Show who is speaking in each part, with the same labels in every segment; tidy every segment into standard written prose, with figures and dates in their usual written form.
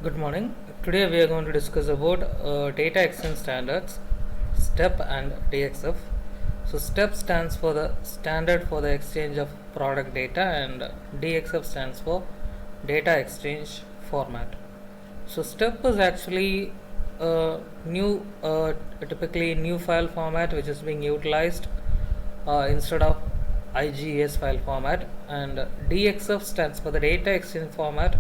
Speaker 1: Good morning. Today we are going to discuss about data exchange standards, STEP and DXF. So STEP stands for the standard for the exchange of product data, and DXF stands for data exchange format. So STEP is actually a typically new file format which is being utilized instead of IGES file format, and DXF stands for the data exchange format,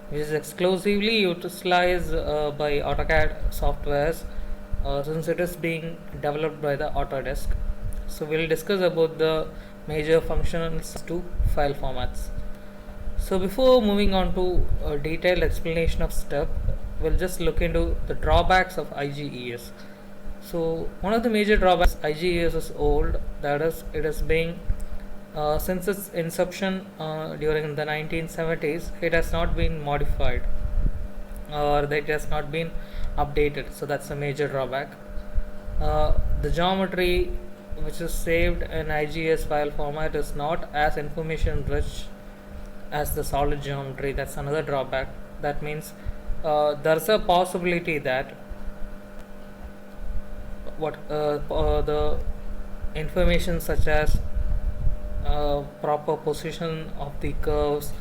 Speaker 1: which is exclusively utilized by AutoCAD softwares since it is being developed by the Autodesk. So we'll discuss about the major functions to file formats. So before moving on to a detailed explanation of STEP, we'll just look into the drawbacks of IGES. So one of the major drawbacks, IGES is old. That is, it is being since its inception during the 1970s, it has not been modified or it has not been updated. So that's a major drawback. The geometry which is saved in IGES file format is not as information rich as the solid geometry. That's another drawback. That means there's a possibility that the information such as proper position of the curves,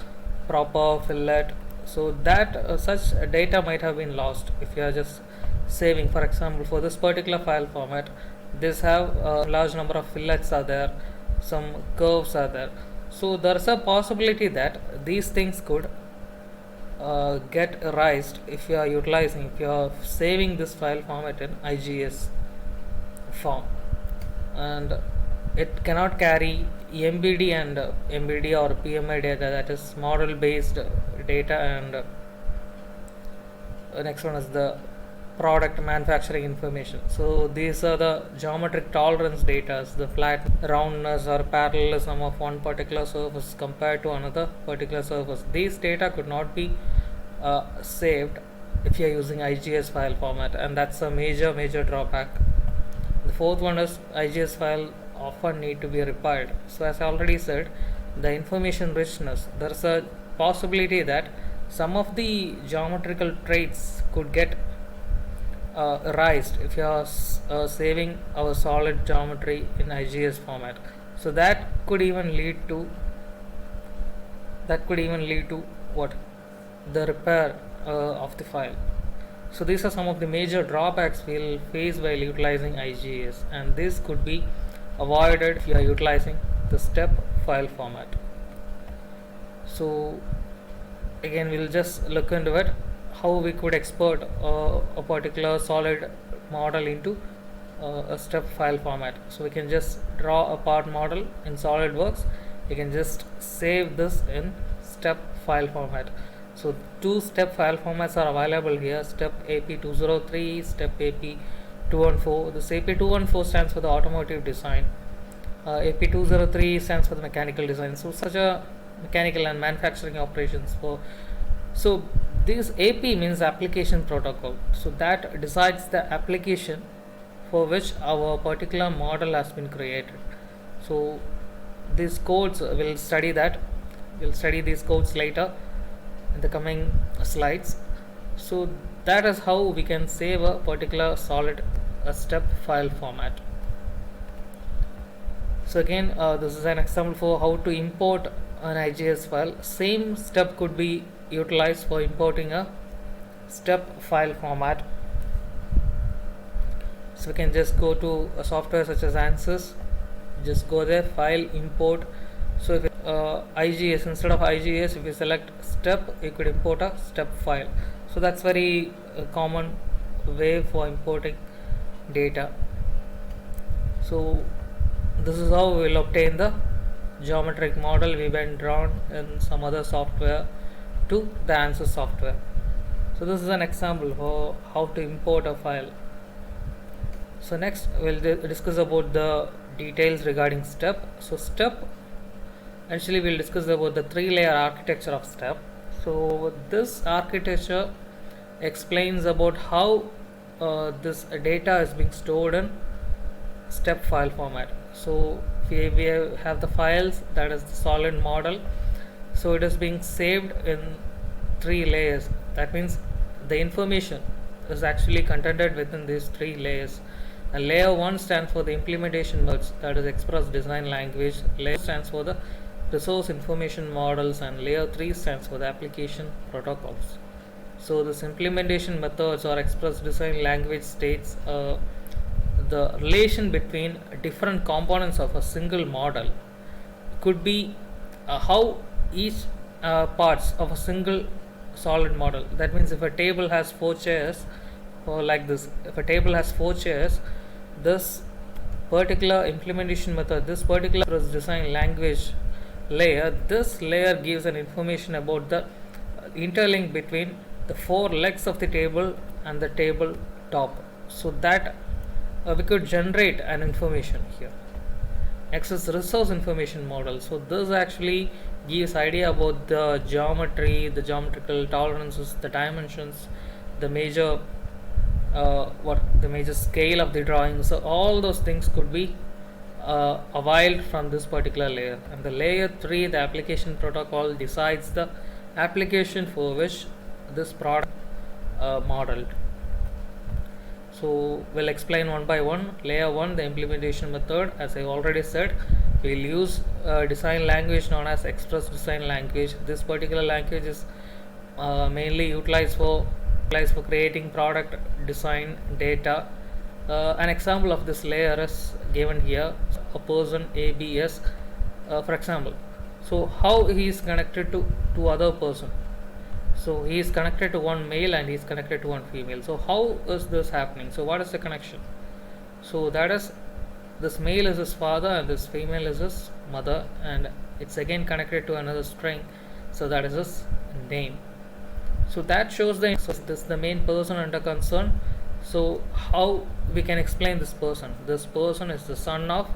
Speaker 1: proper fillet, so that such data might have been lost if you are just saving. For example, for this particular file format, this have a large number of fillets are there, some curves are there, so there's a possibility that these things could get erased if you are saving this file format in IGES form, and it cannot carry MBD and MBD or PMI data, that is model based data, and next one is the product manufacturing information. So these are the geometric tolerance data, the flat roundness or parallelism of one particular surface compared to another particular surface. These data could not be saved if you are using IGES file format, and that's a major drawback. The fourth one is IGES file often need to be repaired. So as I already said, the information richness, there is a possibility that some of the geometrical traits could get erased if you are saving our solid geometry in IGES format. So that could even lead to what, the repair of the file. So these are some of the major drawbacks we'll face while utilizing IGES, and this could be avoided if you are utilizing the STEP file format. So again, we'll just look into it, how we could export a particular solid model into a STEP file format. So we can just draw a part model in SolidWorks. You can just save this in STEP file format. So two STEP file formats are available here: STEP AP203, STEP AP214. This AP214 stands for the automotive design. AP203 stands for the mechanical design. So such a mechanical and manufacturing operations for. So this AP means application protocol. So that decides the application for which our particular model has been created. So these codes will study that. We'll study these codes later in the coming slides. So that is how we can save a particular solid STEP file format. So again, this is an example for how to import an IGES file. Same step could be utilized for importing a STEP file format. So we can just go to a software such as ANSYS, just go there, file, import. So if IGES, instead of IGES, if you select STEP, you could import a STEP file. So that's very common way for importing data. So this is how we will obtain the geometric model we been drawn in some other software to the ANSYS software. So this is an example for how to import a file. So next we'll discuss about the details regarding STEP. So STEP, actually we'll discuss about the 3-layer architecture of STEP. So this architecture explains about how this data is being stored in STEP file format. So we have the files, that is the solid model. So it is being saved in 3 layers. That means the information is actually contained within these three layers. And layer 1 stands for the implementation methods, that is express design language. Layer 2 stands for the resource information models, and layer 3 stands for the application protocols. So this implementation methods or express design language states the relation between different components of a single model. Could be how each parts of a single solid model. That means if a table has 4 chairs, or like this, if a table has 4 chairs, this particular implementation method, this particular design language layer, this layer gives an information about the interlink between the 4 legs of the table and the table top, so that we could generate an information here. Next is resource information model. So this actually gives idea about the geometry, the geometrical tolerances, the dimensions, the major the major scale of the drawing. So all those things could be availed from this particular layer. And the layer 3, the application protocol, decides the application for which this product modeled. So we'll explain one by one. Layer 1, the implementation method. As I already said, we'll use a design language known as express design language. This particular language is mainly utilized for creating product design data. An example of this layer is given here. A person ABS, for example. So how he is connected to other person? So he is connected to one male and he is connected to one female. So how is this happening? So what is the connection? So that is, this male is his father and this female is his mother, and it's again connected to another string. So that is his name. So that shows this is the main person under concern. So how we can explain this person? This person is the son of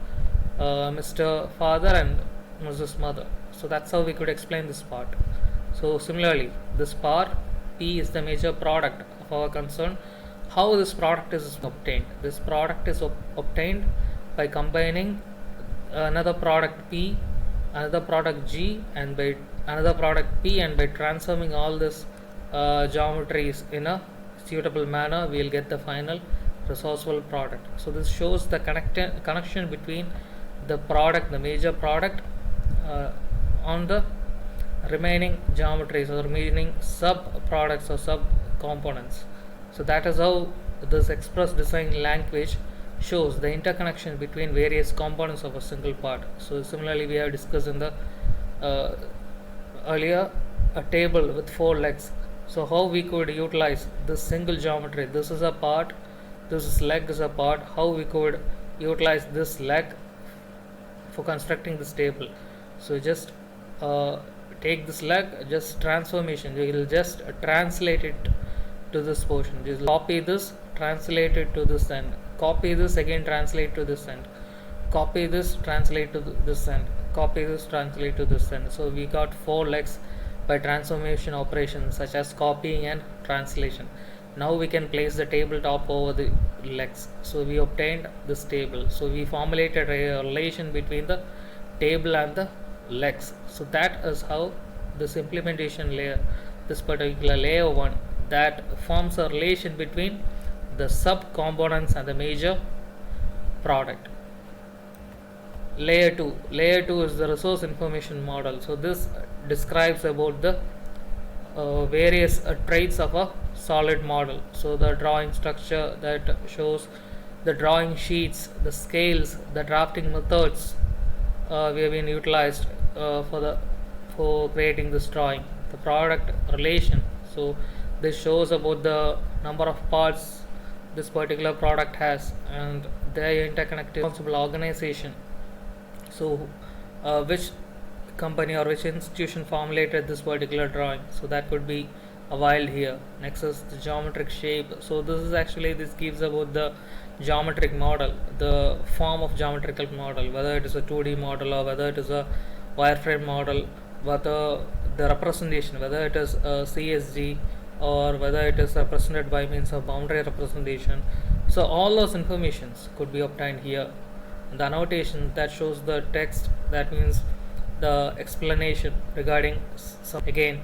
Speaker 1: Mr. Father and Mrs. Mother. So that's how we could explain this part. So similarly, this part P is the major product of our concern. How this product is obtained? This product is obtained by combining another product P, another product G, and by another product P, and by transforming all this geometries in a suitable manner, we will get the final resourceful product. So this shows the connection between the product, the major product, on the remaining geometries or remaining sub products or sub components. So that is how this express design language shows the interconnection between various components of a single part. So similarly, we have discussed in the earlier a table with 4 legs. So how we could utilize this single geometry? This is a part, this leg is a part. How we could utilize this leg for constructing this table? So just take this leg, just transformation, we will just translate it to this portion. Just copy this, translate it to this end, copy this, again translate to this end, copy this, translate to this end, copy this, translate to this end. So we got 4 legs by transformation operations such as copying and translation. Now we can place the tabletop over the legs. So we obtained this table. So we formulated a relation between the table and the legs. So that is how this implementation layer, this particular layer 1, that forms a relation between the sub components and the major product. Layer 2 is the resource information model. So this describes about the various traits of a solid model. So the drawing structure that shows the drawing sheets, the scales, the drafting methods we have been utilized for creating this drawing. The product relation, so this shows about the number of parts this particular product has and their interconnected responsible organization. So which company or which institution formulated this particular drawing? So that could be availed here. Next is the geometric shape. So this gives about the geometric model, the form of geometrical model, whether it is a 2D model or whether it is a wireframe model, whether the representation, whether it is a CSG or whether it is represented by means of boundary representation. So all those informations could be obtained here. The annotation that shows the text, that means the explanation regarding again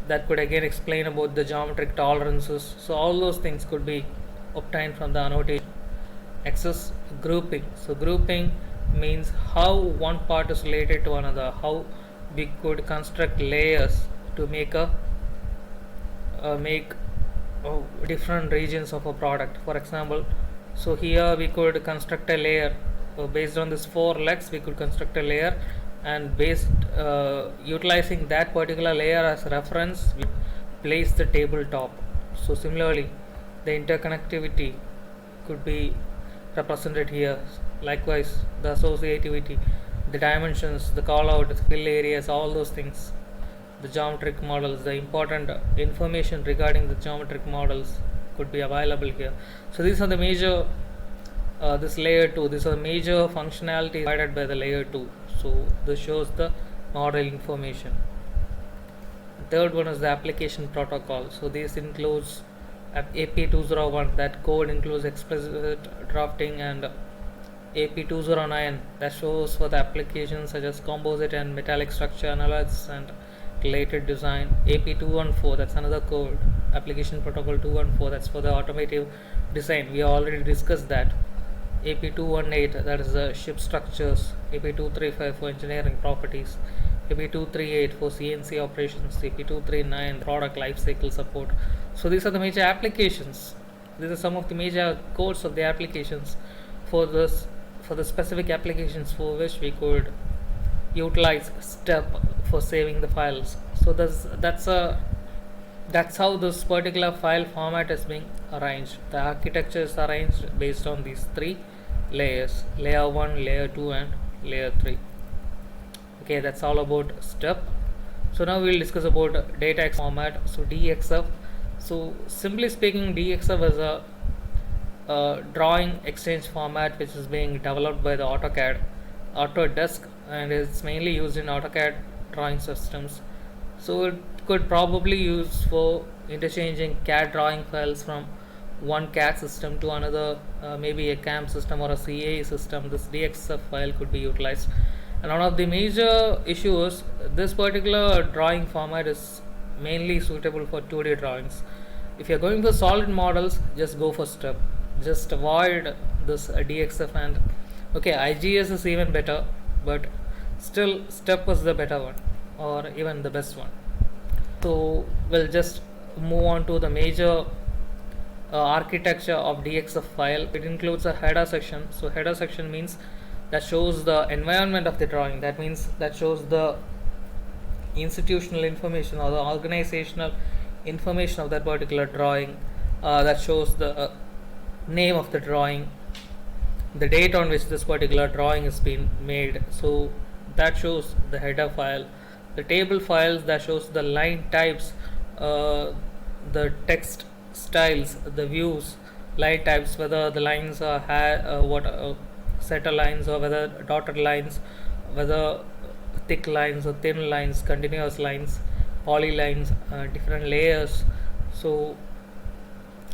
Speaker 1: that could again explain about the geometric tolerances. So all those things could be obtained from the annotation. Access grouping. So grouping means how one part is related to another, how we could construct layers to make different regions of a product. For example, so here we could construct a layer based on this 4 legs. We could construct a layer, and based utilizing that particular layer as reference, we place the tabletop. So similarly, the interconnectivity could be represented here. Likewise, the associativity, the dimensions, the call out, the fill areas, all those things, the geometric models, the important information regarding the geometric models could be available here. So these are the major this layer 2, these are major functionality provided by the layer 2. So this shows the model information. Third one is the application protocol. So this includes AP201, that code includes explicit drafting, and AP209 that shows for the applications such as composite and metallic structure analysis and related design. AP214, that's another code, application protocol 214, that's for the automotive design. We already discussed that. AP218, that is the ship structures. AP235 for engineering properties. AP238 for CNC operations. AP239 product lifecycle support. So these are the major applications. These are some of the major codes of the applications for this, for the specific applications for which we could utilize STEP for saving the files. So that's how this particular file format is being arranged. The architecture is arranged based on these 3 layers: layer 1, layer 2, and layer 3. Okay, that's all about STEP. So now we'll discuss about data format. So DXF. So simply speaking, DXF is a drawing exchange format which is being developed by the Autodesk, and it's mainly used in AutoCAD drawing systems. So it could probably use for interchanging CAD drawing files from one CAD system to another, maybe a CAM system or a CAE system. This DXF file could be utilized. And one of the major issues, this particular drawing format is mainly suitable for 2D drawings. If you're going for solid models, just go for STEP. Just avoid this DXF, and okay, IGS is even better, but still STEP is the better one, or even the best one. So we'll just move on to the major architecture of DXF file. It includes a header section. So header section means that shows the environment of the drawing. That means that shows the institutional information or the organizational information of that particular drawing. That shows the name of the drawing, the date on which this particular drawing is being made. So that shows the header file. The table files, that shows the line types, the text styles, the views, line types, whether the lines are center lines or whether dotted lines, whether thick lines or thin lines, continuous lines, polylines, different layers. So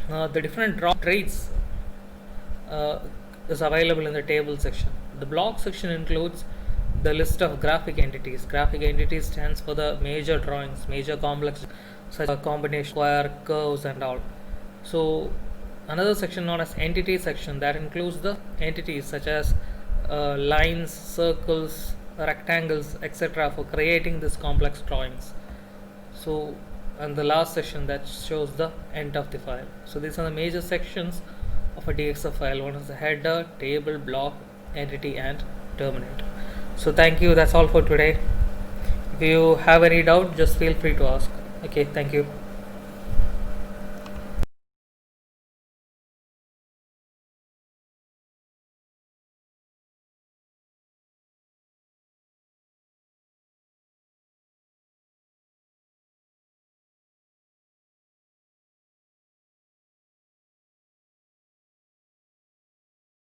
Speaker 1: the different draw traits is available in the table section. The block section includes the list of graphic entities. Graphic entities stands for the major drawings, major complex, such as combination, square, curves, and all. So another section known as entity section, that includes the entities such as lines, circles, rectangles, etc. for creating this complex drawings. So, and the last section that shows the end of the file. So these are the major sections of a DXF file. One is the header, table, block, entity, and terminate. So thank you, that's all for today. If you have any doubt, just feel free to ask. Okay, thank you.